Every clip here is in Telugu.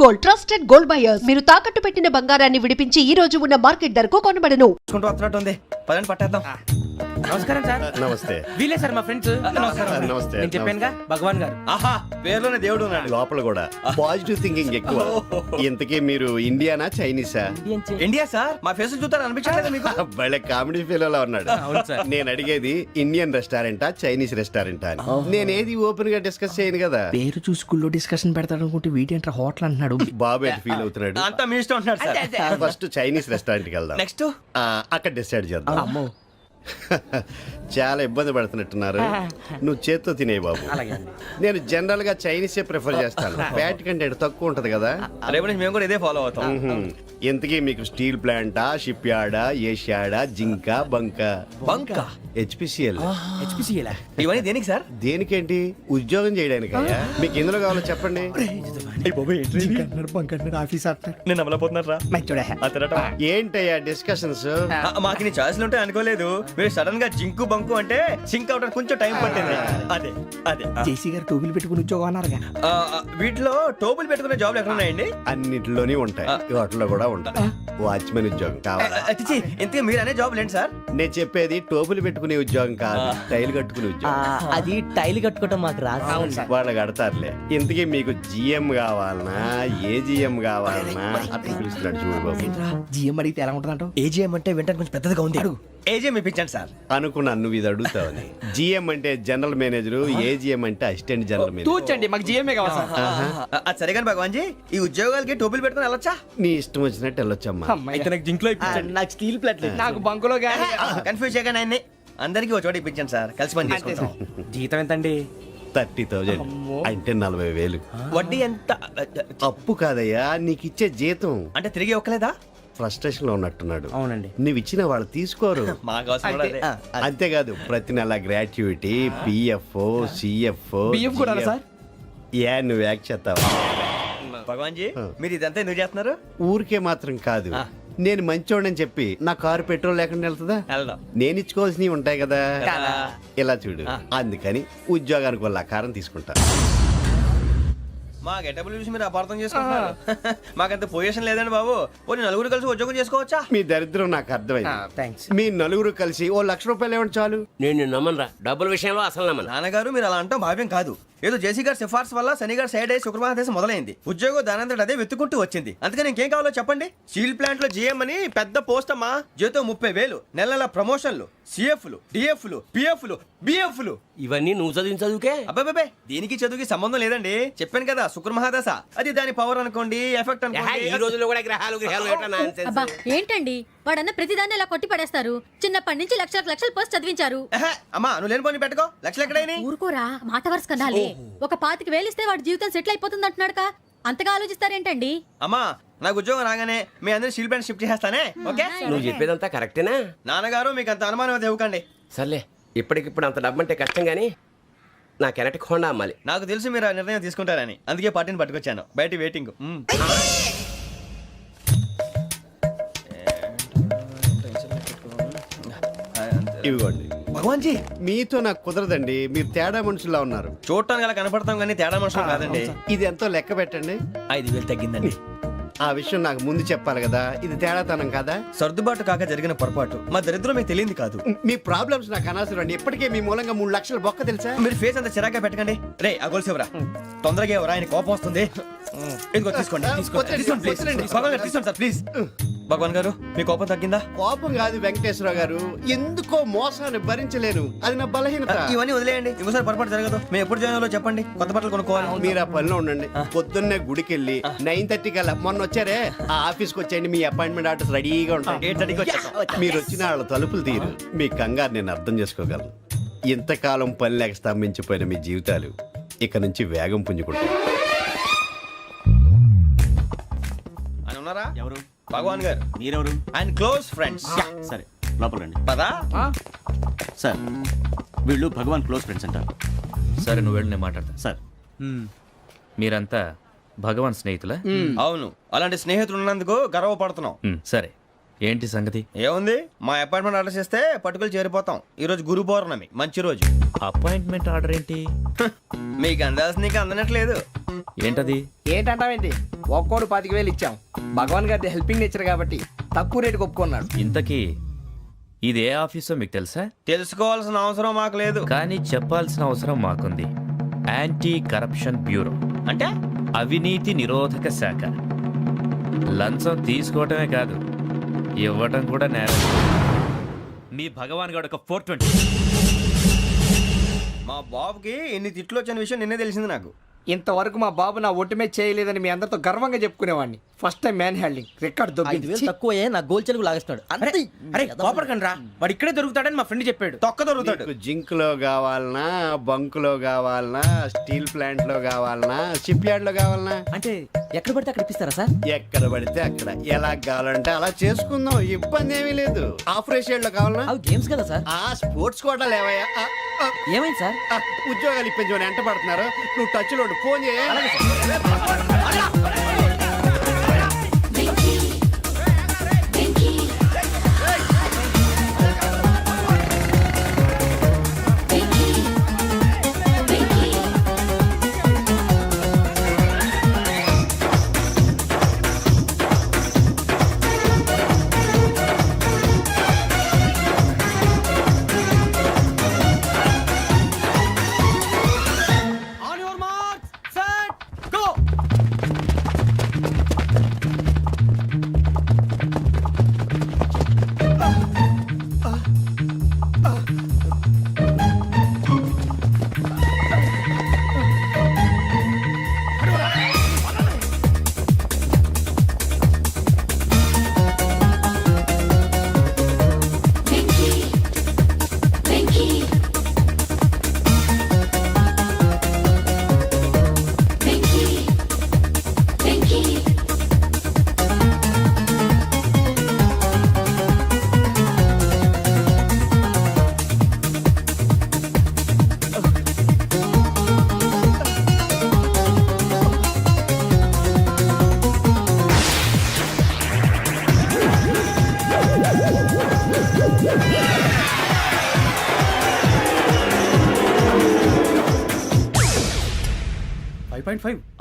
Gold, trusted gold buyers. మీరు తాకట్టు పెట్టిన బంగారాన్ని విడిపించి ఈ రోజు ఉన్న మార్కెట్ ధరకు కొనబడను. పదండి పట్టేద్దాం. నమస్కారం సార్. నమస్తే. వీలే సార్ మా ఫ్రెండ్స్. నమస్తే. నేను చెప్పానుగా భగవాన్ గారు. ఆహా, పేర్లోనే దేవుడు ఉన్నాడు. లోపల కూడా పాజిటివ్ థింకింగ్ ఎక్కువ. ఇంతకీ మీరు ఇండియానా చైనీసా? India sir. మా ఫేస్ చూస్తారు అనిపించలేదు మీకు? వాళ్ళ కామెడీ ఫీల్ ఉన్నాడు. అవును సార్. నేను అడిగేది ఇండియన్ రెస్టారెంటా చైనీస్ రెస్టారెంటా అని. నేను ఏది ఓపెన్ గా డిస్కస్ చేయను కదా. పేరు చూసుకుల్లో డిస్కషన్ పెడతాడు అనుకుంటే వీటేంట్రా హోటల్ అంటున్నాడు. బాబు ఎట్ ఫీల్ అవుతున్నాడు. అంతా మీ ఇష్టం ఉంటున్నాడు సార్. ఫస్ట్ చైనీస్ రెస్టారెంట్ కి వెళ్దాం. నెక్స్ట్ అక్కడ డిసైడ్ చేద్దాం. అమ్మో చాలా ఇబ్బంది పడుతున్నట్టున్నారు. నువ్వు చేత్తో తినే బాబు. నేను జనరల్ గా చైనీసే ప్రిఫర్ చేస్తాను. ఫ్యాట్ కంటెంట్ తక్కువ ఉంటది కదా. రేపు నుంచి మేము కూడా ఇదే ఫాలో అవుతాం. ఎంతకీ మీకు స్టీల్ ప్లాంటా, షిప్ యార్డా, ఏషియాడా, జింక, బంకా? బంకా, హెచ్పిసిఎల్. ఇవన్నీ దేనికి సార్? దేనికేంటి? ఉద్యోగం చేయడానికి. మీకు ఎందులో కావాలో చెప్పండి. నేను అమలపోతున్నారా? ఏంటయ్యా డిస్కషన్స్? మాకు నీ ఛాయిస్లు ఉంటాయి అనుకోలేదు. మీరు సడన్ గా జింకు బంకు అంటే సింక్ అవడానికి కొంచెం టైం పట్టింది. అదే అదే జేసీ గారు టోపీలు పెట్టుకుని ఉద్యోగం అన్నారుగా. వీటిలో టోపులు పెట్టుకునే జాబ్లు ఎక్కడ ఉన్నాయండి? అన్నిటిలోనే ఉంటాయి, వాటిలో కూడా ఉంటాయి. వాచ్మెన్ ఉద్యోగం కావాలా? ఇంతకీ మీరు అనే జాబ్ ఏంటి సార్? నేను చెప్పేది టోపులు పెట్టుకునే ఉద్యోగం కాదు, టైల్ కట్టుకునే ఉద్యోగం. అది టైల్ కట్టుకోవటం మాకు రాదు. వాళ్ళు కడతారులే. ఇంతకీ మీకు జిఎం కావాలనా, ఏ జిఎం కావాలనా? అట్లా పిలుస్తున్నాడు చూడు బాబు. జిఎం అడిగితే ఎలా ఉంటుందంట? ఏజీఎం అంటే వెంటనే కొంచెం పెద్దదిగా ఉంది. అడుగు. ఏజీఎం ఇప్పించండి సార్. అనుకున్నాను నువ్వు ఇది అడుగుతావని. జిఎం అంటే జనరల్ మేనేజర్, ఏజిఎం అంటే అసిస్టెంట్ జనరల్ మేనేజర్. తూచండి, మాకు జిఎంఏ కావాలి సార్. అది సరే కానీ భగవాన్ జీ, ఈ ఉద్యోగాలకి టోపులు పెట్టుకుని వెళ్ళొచ్చా? నీ ఇష్టం వచ్చినట్టు వెళ్ళొచ్చమ్మా. అయితే నాకు జింక్ లో నాకు స్టీల్ ప్లేట్ నాకు బంకులో కన్ఫ్యూజ్ చేయగానే ఆయన్ని అందరికీ ఒక చోట ఇప్పించండి సార్. కలిసి పని చేసుకుంటాం. జీతం ఎంతండి? 30,000 అంటే 40,000. వడ్డీ ఎంత? అప్పు కాదయ్యా, నీకు ఇచ్చే జీతం. అంటే తిరిగి ఒక్కలేదా? ఫ్రస్ట్రేషన్ లో ఉన్నట్టున్నాడు. అవునండి. నువ్వు ఇచ్చిన వాళ్ళు తీసుకోరు. మాకు అవసరం కూడా అదే. అంతేకాదు ప్రతి నెల గ్రాట్యుటీ, పిఎఫ్, సిఎఫ్. బియ్యం కూడా సార్? ఏ నువ్వు యాక్ట్ చేస్తావా? భగవాన్ జీ, మీరు ఇదంతా ఎందుకు చేస్తున్నారు? ఊరికే మాత్రం కాదు, నేను మంచోడని చెప్పి నా కారు పెట్రోల్ లేకుండా వెళ్తుందా? వెళ్దాం. నేను ఇచ్చుకోవాల్సినవి ఉంటాయి కదా. ఇలా చూడు, అందుకని ఉద్యోగానికి వాళ్ళ ఆకారం తీసుకుంటా. మా గెటబుల్ చూసి మీరు అపార్థం చేసుకుంటున్నారు. మాకంత పొజిషన్ లేదండి బాబు. పోనీ నలుగురు కలిసి ఉద్యోగం చేసుకోవచ్చా? మీ దరిద్రం నాకు అర్థమైంది. మీ నలుగురు కలిసి ఓ ₹1,00,000 ఇవ్వండి చాలు. నేను నమ్మనరా, డబ్బుల విషయంలో అసలు నమ్మను. నాన్నగారు మీరు అలా అంటాం భావ్యం కాదు. ఏదో జేసీ గారి సిఫార్సు వల్ల శని గారు సైడ్ అయ్యి శుక్రవారం దేశం మొదలైంది. ఉద్యోగం దానంతటి అదే వెతుకుంటూ వచ్చింది. అందుకని ఇంకేం కావాలో చెప్పండి. స్టీల్ ప్లాంట్ లో జిఎం అని పెద్ద పోస్ట్ అమ్మా. జీతం 30,000, నెల నెల ప్రమోషన్లు, సిఎఫ్లు, డిఎఫ్లు, పిఎఫ్లు, బిఎఫ్లు. ఇవన్నీ నువ్వు చదివిన చదువుకే. అబ్బాబే, దీనికి చదువుకి సంబంధం లేదండి. చెప్పాను కదా, శుక్ర మహాదశ. అది దాని పవర్ అనుకోండి, ఎఫెక్ట్ అనుకోండి. ఈ రోజుల్లో కూడా గ్రహాలు అబ్బా ఏంటండి వాడన్న ప్రతిదాన్ని ఇలా కొట్టి పడేస్తారు. చిన్నప్పటి నుంచి లక్షల పోస్ట్ చదివించారు. అమ్మా నువ్వు లేని పోనీ పెట్టుకో. లక్షలు ఎక్కడైనా ఊరుకోరా, మాట వరుస కదాలే. ఒక 25,000 ఇస్తే వాడి జీవితం సెటిల్ అయిపోతుంది అంటున్నాడుగా. అంతగా ఆలోచిస్తారేంటండి? అమ్మా నాకు ఉద్యోగం రాగానే మీ అందరూ స్టీల్ ప్లాంట్ షిఫ్ట్ చేస్తానే. ఓకే? నువ్వు చెప్పేదంతా కరెక్టేనా? నాన్నగారు మీకు అంత అనుమానం అయితే ఇవ్వకండి. సర్లే, ఇప్పటికిప్పుడు అంత డబ్బు అంటే కష్టం గానీ నా కెనటిక్ హోండా అమ్మాలి. నాకు తెలుసు మీరు ఆ నిర్ణయం తీసుకుంటారని, అందుకే పార్టీని పట్టుకొచ్చాను. బయట వెయిటింగ్. ఇవ్వండి. భగవాన్ జీ, మీతో నాకు కుదరదండి. మీరు తేడా మనుషుల్లా ఉన్నారు. చూడటానికి అలా కనపడతాం కానీ తేడా మనుషులు కాదండి. ఇది ఎంతో లెక్క పెట్టండి. 5,000 తగ్గిందండి. ఆ విషయం నాకు ముందు చెప్పాలి కదా. ఇది తేడాతనం కదా. సర్దుబాటు కాక జరిగిన పొరపాటు. మా దరిద్రం మీకు తెలియంది కాదు. మీ ప్రాబ్లమ్స్ నాకు అనవసరం అండి. ఇప్పటికే మీ మూలంగా 3 లక్షల బొక్క తెలుసా? మీరు ఫేస్ అంత చిరాగ్గా పెట్టకండి. రే ఆ గొలుసేవరా, తొందరగా ఎవరా, ఆయన కోపం వస్తుంది. ఇదిగో తీసుకోండి. తీసుకోండి ప్లీజ్. భగవాన్ గారు తీసుకోండి సార్ ప్లీజ్. భగవాన్ గారు మీ కోపం తగ్గిందా? కోపం కాదు వెంకటేశ్వరరావు గారు, ఎందుకో మోసాన్ని భరించలేను. అది నా బలహీనత. ఇవన్నీ వదిలేయండి, ఇంకోసారి పొరపాటు జరగదు. మేము ఎప్పుడు జాయిన్ అవ్వాలో చెప్పండి, కొత్త బట్టలు కొనుక్కోవాలి. మీరు ఆ పనిలో ఉండండి. పొద్దున్నే గుడికి వెళ్ళి 9:30 కల్లా, మొన్న వచ్చారే ఆ ఆఫీస్కి వచ్చేయండి. మీ అపాయింట్మెంట్ ఆర్డర్స్ రెడీగా ఉంటాయి. 8:30కి వచ్చేస్తాం. మీరు వచ్చిన వాళ్ళ తలుపులు తీరు. మీ కంగారు నేను అర్థం చేసుకోగలను. ఇంతకాలం పని లేక స్తంభించిపోయిన మీ జీవితాలు ఇక నుంచి వేగం పుంజుకుంటాయి. ఆయన ఉన్నారా? ఎవరు? భగవాన్ గారు. మీరెవరు? ఆయన క్లోజ్ ఫ్రెండ్స్. సరే లోపల రండి. పదా సార్ వీళ్ళు భగవాన్ క్లోజ్ ఫ్రెండ్స్ అంటారు. సరే నువ్వు వెళ్ళి నేను మాట్లాడతా. సార్ మీరంతా భగవాన్ స్నేహితులా? అవును, అలాంటి స్నేహితులు ఉన్నందుకు గర్వపడుతున్నాం. సరే ఏంటి సంగతి? ఏముంది, మా అపాయింట్మెంట్ ఆర్డర్ చేస్తే పట్టుకులు చేరిపోతాం. ఈ రోజు గురు పౌర్ణమి, మంచి రోజు. అపాయింట్మెంట్ ఆర్డర్ ఏంటి? మీకు అందాల్సిన నీకు అందనట్లేదు. ఏంటది? ఏంటంటావేంటి? ఒక్కోడు 25,000 ఇచ్చాం. భగవాన్ గారి హెల్పింగ్ నేచర్ కాబట్టి తక్కువ రేటుకి ఒప్పుకున్నాడు. ఇంతకీ ఇది ఏ ఆఫీసో మీకు తెలుసా? తెలుసుకోవాల్సిన అవసరం మాకు లేదు. కానీ చెప్పాల్సిన అవసరం మాకుంది. యాంటీ కరప్షన్ బ్యూరో, అంటే అవినీతి నిరోధక శాఖ. లంచం తీసుకోవటమే కాదు, ఇవ్వటం కూడా నేరం. మీ భగవాన్ గారు ఒక 420. మా బాబుకి ఇన్ని తిట్లు వచ్చిన విషయం నిన్నే తెలిసింది నాకు. ఇంతవరకు మా బాబు నా ఒట్టుమే చేయలేదని మీ అందరితో గర్వంగా చెప్పుకునేవాడిని. First time man handling record దొబ్బింది. తక్కువే నా గోల్ చెలుగు లాగేస్తున్నాడు. అరే కోపడకండి రా, వాడు ఇక్కడే దొరుకుతాడని మా ఫ్రెండ్ చెప్పాడు. తొక్క దొరుకుతాడు. నీకు జింక్ లో కావాలనా, బంక్ లో కావాలనా, స్టీల్ ప్లాంట్ లో కావాలనా, షిప్ యార్డ్ లో కావాలనా? అంటే ఎక్కడ పడితే అక్కడ ఇప్పిస్తారా సార్? ఎక్కడ పడితే అక్కడ, ఎలా కావాలంటే అలా చేసుకుందాం. ఇబ్బంది ఏమీ లేదు. ఆపరేషన్ లో కావాలనా? అవి గేమ్స్ కదా సార్. ఆ స్పోర్ట్స్ కోటా లేవయ్యా. ఏమైంది సార్? ఉద్యోగాలు ఇప్పించమని ఎంట పడుతున్నారు. నువ్వు టచ్ లో ఫోన్ చేయ.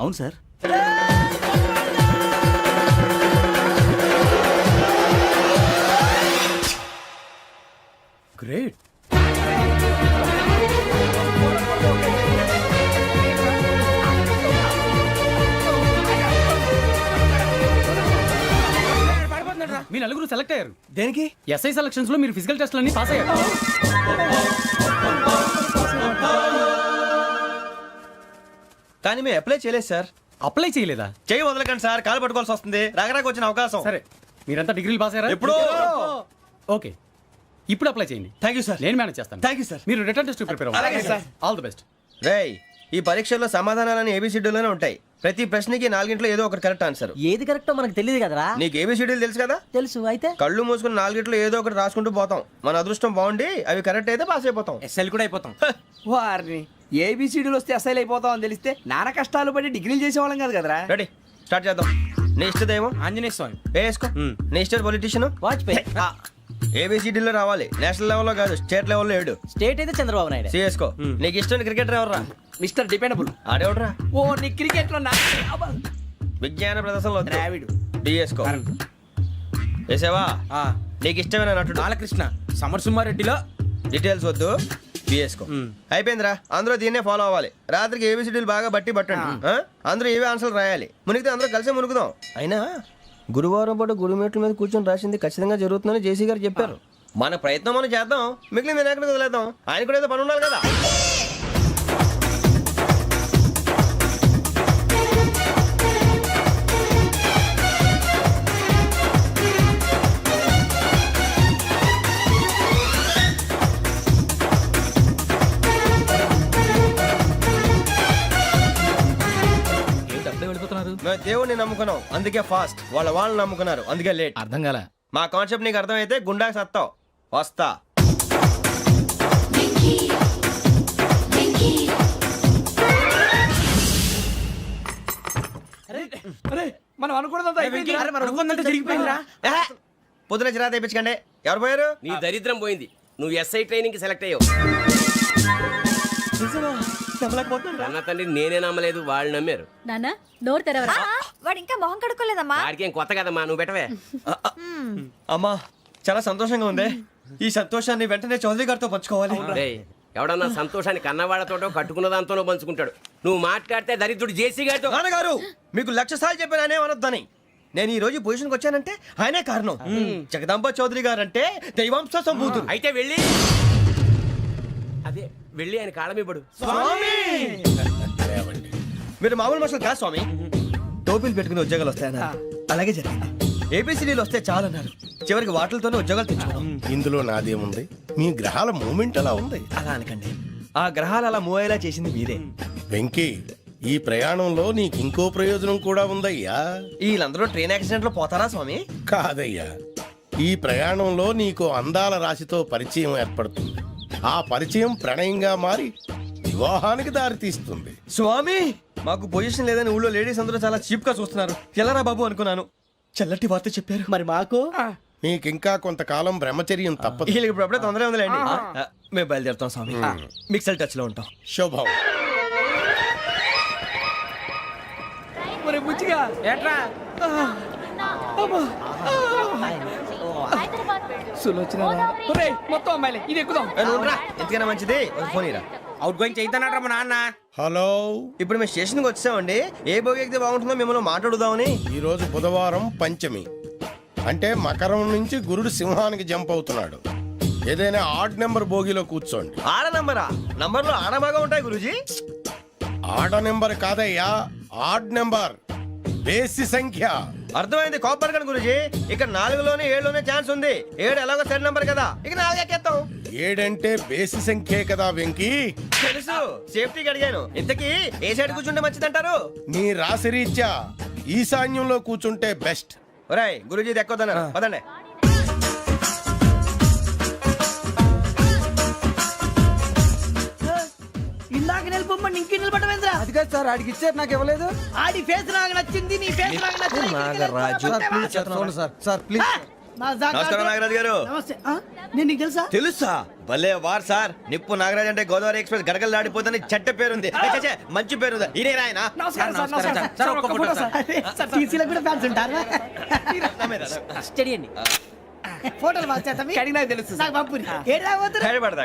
అవును సార్. గ్రేట్. మీ నలుగురు సెలెక్ట్ అయ్యారు. దేనికి? ఎస్ఐ సెలక్షన్స్ లో మీరు ఫిజికల్ టెస్ట్ అన్ని పాస్ అయ్యారు. కానీ మేము అప్లై చేయలేదు సార్. అప్లై చేయలేదా? చేయి వదలకండి సార్, కాలు పట్టుకోవాల్సి వస్తుంది. రాగరాకు వచ్చిన అవకాశం. సరే, మీరంతా డిగ్రీలు పాస్ అయ్యారా? ఎప్పుడో. ఓకే, ఇప్పుడు అప్లై చేయండి. Thank you sir. నేను మేనేజ్ చేస్తాను. Thank you sir. మీరు రిటర్న్ టెస్ట్ ప్రిపేర్ అలాగే అవ్వండి. సార్. All the best. రేయ్, ఈ పరీక్షల్లో సమాధానాలని ఏబిసిడ్యూల్లోనే ఉంటాయి. ప్రతి ప్రశ్నకి 4 ఏదో ఒకటి కరెక్ట్ ఆన్సర్. ఏది కరెక్టో మనకు తెలియదు కదరా. నీకు ఏబిసిడ్యూల్ తెలుసు కదా? తెలుసు. అయితే కళ్ళు మూసుకుని 4 ఏదో ఒకటి రాసుకుంటూ పోతాం. మన అదృష్టం బాగుండి అవి కరెక్ట్ అయితే పాస్ అయిపోతాం. ఎస్ఎల్ కూడా అయిపోతాం. వారిని ఏబిసిడీలు వస్తే ఎస్ఐలు అయిపోతాం అని తెలిస్తే నాన్న కష్టాలు పడి డిగ్రీలు చేసేవాళ్ళం కాదు కదరా. రెడీ, స్టార్ట్ చేద్దాం. నీ ఇష్టదేమో ఆంజనేయ స్వామి. వేసుకో. నీ ఇష్ట పొలిటీషియన్ వాజ్పేయి. ఏబిసిడీలో రావాలి. నేషనల్ లెవెల్లో కాదు, స్టేట్ లెవెల్లో 7. స్టేట్ అయితే చంద్రబాబు నాయుడు. సిఎస్కో. నీకు ఇష్టం క్రికెటర్ ఎవర్రా? Mister dependable. ఆడేవడరా? ఓ నీ క్రికెట్ లో విజ్ఞాన ప్రదర్శనలో ద్రావిడు. డిఎస్కో. వేసావా? నీకు ఇష్టమైన నటుడు? బాలకృష్ణ. సమర్ సుమారెడ్డిలో డీటెయిల్స్ వద్దు, బిఎస్కో. అయిపోయిందిరా. అందరూ దీన్నే ఫాలో అవ్వాలి. రాత్రికి ఏబిసిడీలు బాగా బట్టి పట్టండి. అందరూ ఏవే ఆన్సర్లు రాయాలి. మునిగితే అందరూ కలిసి మునుగుదాం. అయినా గురువారం పాటు గురుమేట్ల మీద కూర్చొని రాసింది ఖచ్చితంగా జరుగుతుందని జేసీ గారు చెప్పారు. మన ప్రయత్నం మనం చేద్దాం, మిగిలింది నేను ఎక్కడికి వదిలేద్దాం. ఆయన కూడా ఏదో పని ఉండాలి కదా. మేము దేవుడిని నమ్ముకున్నాం, అందుకే ఫాస్ట్. వాళ్ళని నమ్ముకున్నారు, అందుకే లేట్. అర్థం కాల. మా కాన్సెప్ట్ నీకు అర్థమైతే గుండాకి సత్తావు. వస్తా. మనం అనుకున్నదంతా జరిగిపోయిందిరా. పొద్దున చిరా తెప్పించకండి. ఎవరు పోయారు? నీ దరిద్రం పోయింది. నువ్వు ఎస్ఐ ట్రైనింగ్ సెలెక్ట్ అయ్యావు. నమ్మలేకపోతున్నాను రా. అన్న తండ్రి నేనే నమ్మలేదు, వాళ్ళు నమ్మారు. నాన్న నోరు తెరవరా. వాడు ఇంకా మొహం కడుక్కోలేదమ్మా. వాడికి ఏం కొత్త కదమ్మా, నువ్వు పెట్టవే. అమ్మా చాలా సంతోషంగా ఉంది. ఈ సంతోషాన్ని వెంటనే చౌదరి గారితో పంచుకోవాలి. రేయ్, ఎవడన్నా సంతోషాన్ని కన్నవాళ్లతోటో కట్టుకున్న దాంతోనో పంచుకుంటాడు. నువ్వు మాట్లాడితే దరిద్రుడు జేసీ గారితో. నాన్నగారు మీకు 1,00,000 సార్లు చెప్పానే అనొద్దని. నేను ఈ రోజు పొజిషన్కి వచ్చానంటే ఆయనే కారణం. జగదాంబ చౌదరి గారు అంటే దైవాంశ సంభూతుడు. అయితే వెళ్ళి అదే వెళ్ళి ఆయన కాళ్ళమివ్వడు. మీరు మామూలు మనుషులు కాదు స్వామి. టోపీలు పెట్టుకుని ఉద్యోగాలు వస్తాయన్నారు, అలాగే జరిగింది. ఏబిసిడీలు వస్తే చాలన్నారు, చివరికి వాటిలతోనే ఉద్యోగాలు తెచ్చుకున్నాం. ఇందులో నాదేముంది? మీ గ్రహాల మూమెంట్ అలా ఉంది. అలా అనకండి, ఆ గ్రహాలు అలా మూవ్ అయ్యేలా చేసింది మీరే. వెంకీ, ఈ ప్రయాణంలో నీకు ఇంకో ప్రయోజనం కూడా ఉందయ్యా. వీళ్ళందరూ ట్రైన్ యాక్సిడెంట్ లో పోతారా స్వామి? కాదయ్యా, ఈ ప్రయాణంలో నీకు అందాల రాశితో పరిచయం ఏర్పడుతుంది. ఆ పరిచయం ప్రణయంగా మారి వివాహానికి దారితీస్తుంది. స్వామి మాకు పొజిషన్ లేదని ఊళ్ళో లేడీస్ అందరూ చాలా చీప్ గా చూస్తున్నారు. ఎలారా బాబు అనుకున్నాను, చల్లటి వార్త చెప్పారు. మరి మాకు నీకింకా కొంతకాలం బ్రహ్మచర్యం తప్పదు. వీళ్ళకి ఇప్పుడు అప్పుడే తొందరగా ఉందిలేండి. మేము బయలుదేరుతాం స్వామి. మిక్సెల్ టచ్ లో ఉంటాం. శుభం. ఒరే బుచ్చిగా ఏట్రా సులోచన ఒరే మొత్తం అమ్మాయిలే ఇది ఎక్కుదాం. ఎందుకైనా మంచిది ఒక ఫోన్ ఇరా. అవుట్ గోయింగ్ చేద్దానట్రా మా నాన్న. హలో, ఇప్పుడు మేము స్టేషన్కి వచ్చామండి. ఏ బోగి ఎక్కితే బాగుంటుందో మిమ్మల్ని మాట్లాడుదామని. ఈరోజు బుధవారం పంచమి, అంటే మకరం నుంచి గురుడు సింహానికి జంప్ అవుతున్నాడు. ఏదైనా ఆడ్ నెంబర్ బోగిలో కూర్చోండి. ఆడ నంబరా? నంబర్లో ఆడ బాగా ఉంటాయి గురూజీ. ఆడ నెంబర్ కాదయ్యా, ఆడ్ నెంబర్, బేసి సంఖ్య. అర్థమైంది కాపర్ కానీ గురూజీ. ఇక్కడ 4లోనే 7లోనే ఛాన్స్ ఉంది. 7 ఎలాగో సెడ్ నంబర్ కదా, ఇక 4 ఎక్కేస్తాం. 7 అంటే బేసి సంఖ్యే కదా వెంకీ. తెలుసు, సేఫ్టీకి అడిగాను. ఇంతకీ ఏ సైడ్ కూర్చుంటే మంచిదంటారు? నీ రాశి రీత్యా ఈశాన్యంలో కూర్చుంటే బెస్ట్. ఒరేయ్ గురూజీ దెక్కొద్దన్నారు, పదండి. ఇందాక నిలబొమ్మని ఇంకే నిలబడమేంద్రా? అది కాదు సార్, ఆడికి ఇచ్చారు నాకు ఇవ్వలేదు. ఆడి ఫేస్ నాకు నచ్చింది, నీ ఫేస్ నాకు నచ్చింది. Sir please. నమస్కారం నాగరాజు గారు. నమస్తే. నేను నీకు తెలుసా? తెలుసా? భలే వార్ సార్. నిప్పు నాగరాజ్ అంటే గోదావరి ఎక్స్ప్రెస్ గడగలు దాడిపోతుంది చెట్ట పేరుంది. ఛే, మంచి పేరుంది. ఇదే ఆయన. నమస్కారం సార్, నమస్కారం సార్. ఒక్క ఫోటో సార్. సార్ టీసీలో కూడా ఫ్యాన్స్ ఉంటారా? స్టడీ అండి. ఫోటోలు బాగా చేస్తాం. కడిగినా తెలుసు నాకు పంపుని. ఏడా పోతురు? హైదరాబాద్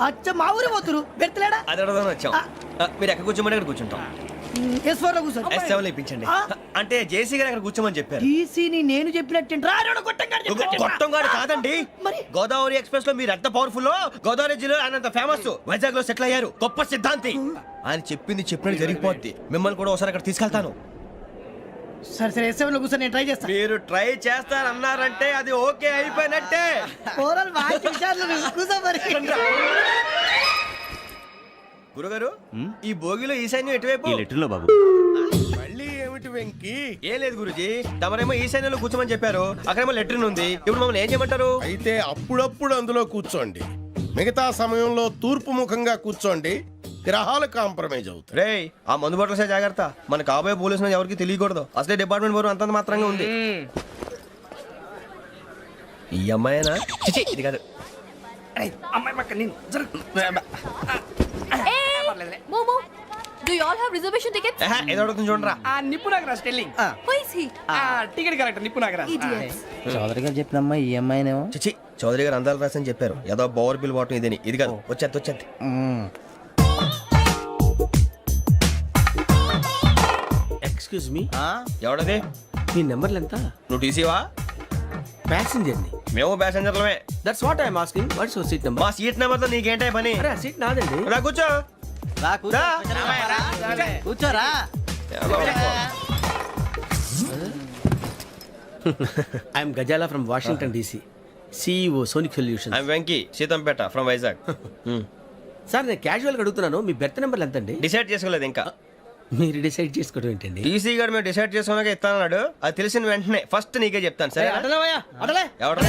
అచ్చ మా ఊరు పోతురు. పెడతలేడా? అది అడగదామని వచ్చాం. మీరు ఎక్కడ కూర్చోమని అక్కడ కూర్చుంటాం. S4 లో కూర్చో. S7 ఇప్పించండి. అంటే జేసీ గారు అక్కడ కూర్చోమని చెప్పారు. టీసీని నేను చెప్పినట్టు గొట్టంగాడు కాదండి. మరి? గోదావరి ఎక్స్ప్రెస్ లో మీరు ఎంత పవర్ఫుల్, గోదావరి జిల్లా ఆయన ఫేమస్. వైజాగ్ లో సెటిల్ అయ్యారు, గొప్ప సిద్ధాంతి. ఆయన చెప్పింది చెప్పినట్టు జరిగిపోద్ది. మిమ్మల్ని కూడా ఒకసారి అక్కడ తీసుకెళ్తాను. సరే సరే S7 లో కూర్చో, నేను ట్రై చేస్తాను. మీరు ట్రై చేస్తారన్నారంటే అది ఓకే అయిపోయినట్టే. ఓవరాల్ బాగా చూశారు. కూర్చో మరి. గురుగారు ఈ భోగిలో ఈశాన్యం ఎటువైపు? ఈ లెటర్లో బాబు. మళ్ళీ ఏమిటి వెంకీ? ఏం లేదు గురుజీ, తమరేమో ఈశాన్యంలో కూర్చోమని చెప్పారు. అక్కడేమో లెటర్ ఉంది. ఇప్పుడు మమ్మల్ని ఏం చేయమంటారు? అయితే అప్పుడప్పుడు అందులో కూర్చోండి, మిగతా సమయంలో తూర్పు ముఖంగా కూర్చోండి. గ్రహాలు కాంప్రమైజ్ అవుతాయి. రేయ్ ఆ మందు బట్టలసే జాగ్రత్త. మన కాబోయే పోలీసులు ఎవరికి తెలియకూడదు. అసలే డిపార్ట్మెంట్ బోరు అంతంత మాత్రంగా ఉంది. ఈ అమ్మాయినా? చిచి, ఇది కాదు. అమ్మాయి పక్క నేను జరుగు. మోమో do you all have reservation tickets? ఏదో అడుగుతుంది చూడరా. ఆ నిప్పు Nagaraj telling. Who is he? Ticket correct నిప్పు నాగరాజ్. చౌదరి గారు చెప్పినమ్మా ఈ అమ్మాయినేమో. చిచి, చౌదరి గారు అందాలు రాసని చెప్పారు. ఏదో బోర్ బిల్ వాటం ఇదని. ఇది కాదు, వచ్చేది. Excuse me, ఎవడది? మీ నెంబర్లు ఎంత? నువ్వు టీసీవా? ప్యాసింజర్ ని. మేము ప్యాసెంజర్లమే. That's what I'm asking. What's your seat number? మా సీట్ నెంబర్ తో నీకేంటే పని? అరే ఆ సీట్ నాదండి. రా కూర్చో. రా. కూర్చోరా. I'm Gazala from Washington DC, CEO Sonic Solution. I'm Venky, Seethampeta from Vizag. Sir నేను క్యాజువల్గా అడుగుతున్నాను, మీ బెర్త్ నెంబర్లు ఎంత అండి? డిసైడ్ చేసుకోలేదు ఇంకా. మీరు డిసైడ్ చేసుకోవడం ఏంటండి? టీసీ గారు మేము డిసైడ్ చేసుకున్నాక ఇస్తానన్నాడు. అది తెలిసిన వెంటనే ఫస్ట్ నీకే చెప్తాను. సరే అడలే ఎవడ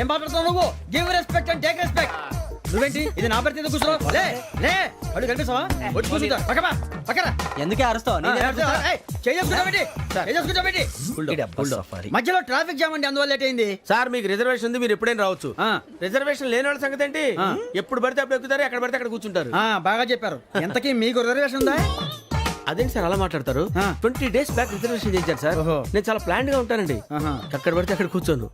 ఏం మాట్లాడుతున్నావు నువ్వు? Give respect and take respect. నువ్వేంటి ఇది నా పరిస్థితి కూర్చున్నావు లే లే అడుగు కనిపిస్తావా వచ్చి కూర్చుంటా పక్కరా ఎందుకే అరుస్తావు మధ్యలో ట్రాఫిక్ జామ్ అండి అందువల్ల లేట్ అయింది సార్ మీకు రిజర్వేషన్ ఉంది, మీరు ఎప్పుడైనా రావచ్చు. రిజర్వేషన్ లేని వాళ్ళ సంగతి ఏంటి? ఎప్పుడు పడితే అప్పుడు ఎక్కుతారు, ఎక్కడ పడితే అక్కడ కూర్చుంటారు. బాగా చెప్పారు. ఎంతకీ మీకు రిజర్వేషన్ ఉందా? అదేంటి సార్ అలా మాట్లాడతారు? 20 days బ్యాక్ రిజర్వేషన్ చేశారు సార్. నేను చాలా ప్లాన్డ్ గా ఉంటానండి. అక్కడ పడితే అక్కడ కూర్చోను.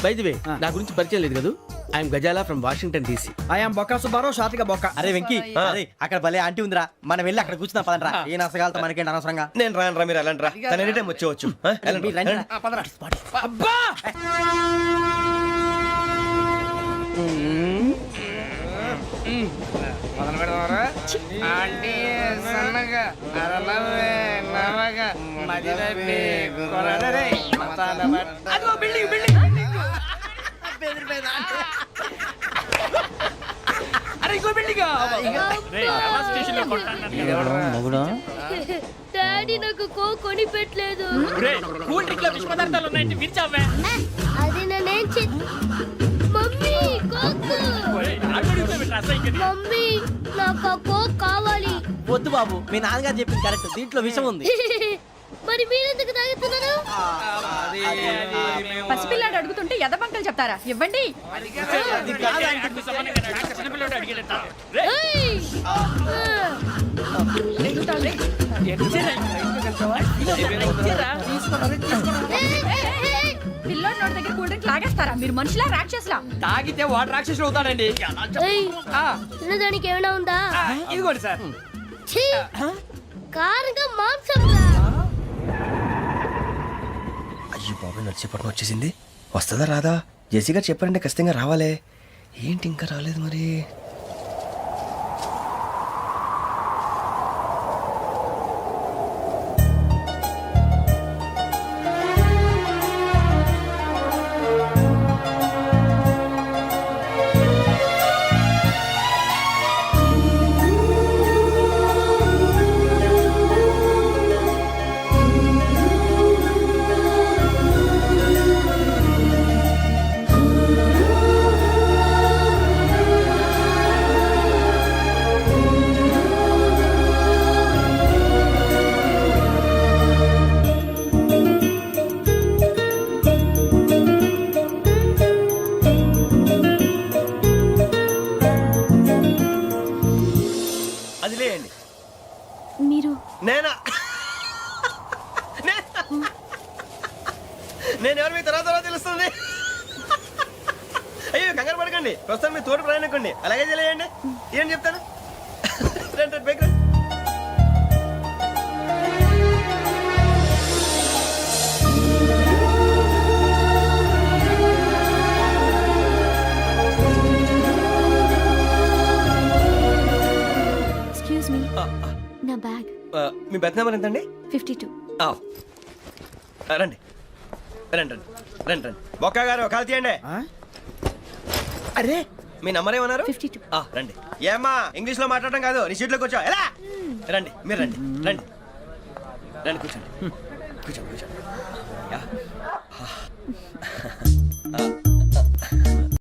బై ది వే, నా గురించి పరిచయం లేదు కదా. I'm Gazala from Washington DC. I'm Bokka Subbarao, షాతిగా బొక్క. అరే వెంకీ, అక్కడ భలే ఆంటీ ఉందిరా, మనం వెళ్ళి అక్కడ కూర్చున్నా పదండ్రా. ఏ నసగాలతో మనకేంటి అనవసరంగా. నేను రాను రా, మీరు వెళ్ళండి రా. తన ఎనీ టైం వచ్చేవచ్చు. అబ్బా మొదలు పెడదామరా? ఆంటీ సన్నగా అరలవే నవగా మదిరపి కొరడరే మతాల బట్ట. అదిగో బిల్డింగ్ అరే ఇంకో బిల్డింగ్. డాడీ నాకు కొని పెట్టలేదు. కూల్ డ్రింక్ లో విష పదార్థాలు ఉన్నాయంటే విరిచావే. అది నేనేం మమ్మీ మమ్మీ నాకు కోక్ కావాలి. వద్దు బాబు, మీ నాన్నగారు చెప్పింది కరెక్ట్, దీంట్లో విషయం ఉంది. మరి మీరెందుకు తాగుతున్నారు? పసిపిల్లాడు అడుగుతుంటే ఎదబంకలు చెప్తారా? ఇవ్వండి. పిల్లోడి నోటి దగ్గర కూల్ డ్రింక్ లాగేస్తారా? మీరు మనుషులా రాక్షసులా? తాగితే వాడు రాక్షసుడు అవుతాడండి. తినడానికి ఏమైనా ఉందా? ఇదిగోండి సార్. కారంగా మాంసం. అయ్యి బాబు, నడిచేపట్నం వచ్చేసింది. వస్తుందా రాదా? జేసీ గారు చెప్పారంటే ఖచ్చితంగా రావాలే. ఏంటి ఇంకా రాలేదు మరి? అది లేండి. మీరు నేనా? నేను ఎవరు మీ తర్వాత తెలుస్తుంది. అయ్యో కంగారు పడకండి, ప్రస్తుతం మీ తోటి ప్రయాణకండి. అలాగే తెలియండి. ఏం చెప్తాను. రండి బైక్ రండి. ఎక్స్క్యూజ్ మీ, నా బ్యాగ్. మీ బెత్ నెంబర్ ఎంతండి? 52. రండి రండి రండి రండి రండి. బొక్క గారు కాల్ తీయండి. అరే మీ నంబర్ ఏమన్నారు? 52. రండి. ఏమ్మా ఇంగ్లీష్ లో మాట్లాడడం కాదు, నీ సీట్లో కూర్చో. ఎలా రండి, మీరు రండి రండి రండి, కూర్చోండి కూర్చోండి కూర్చోండి.